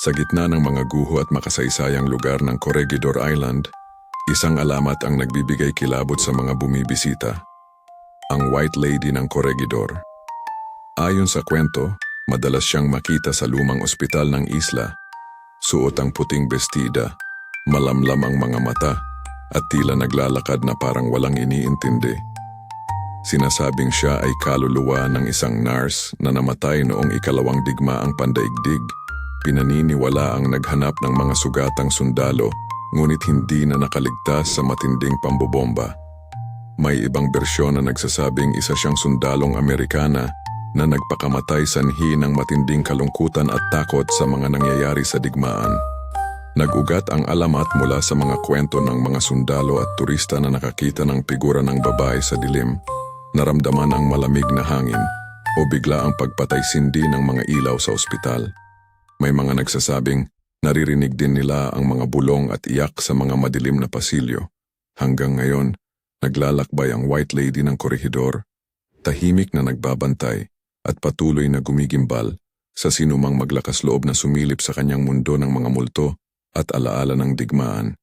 Sa gitna ng mga guho at makasaysayang lugar ng Corregidor Island, isang alamat ang nagbibigay kilabot sa mga bumibisita. Ang White Lady ng Corregidor. Ayon sa kwento, madalas siyang makita sa lumang ospital ng isla. Suot ang puting bestida, malamlam ang mga mata, at tila naglalakad na parang walang iniintindi. Sinasabing siya ay kaluluwa ng isang nurse na namatay noong ikalawang digmaang pandaigdig. Pinaniniwala ang naghanap ng mga sugatang sundalo, ngunit hindi na nakaligtas sa matinding pambobomba. May ibang bersyon na nagsasabing isa siyang sundalong Amerikana na nagpakamatay sanhi ng matinding kalungkutan at takot sa mga nangyayari sa digmaan. Nag-ugat ang alamat mula sa mga kwento ng mga sundalo at turista na nakakita ng figura ng babae sa dilim, naramdaman ang malamig na hangin, o bigla ang pagpatay-sindi ng mga ilaw sa ospital. May mga nagsasabing naririnig din nila ang mga bulong at iyak sa mga madilim na pasilyo. Hanggang ngayon, naglalakbay ang White Lady ng Corregidor, tahimik na nagbabantay at patuloy na gumigimbal sa sinumang maglakas loob na sumilip sa kanyang mundo ng mga multo at alaala ng digmaan.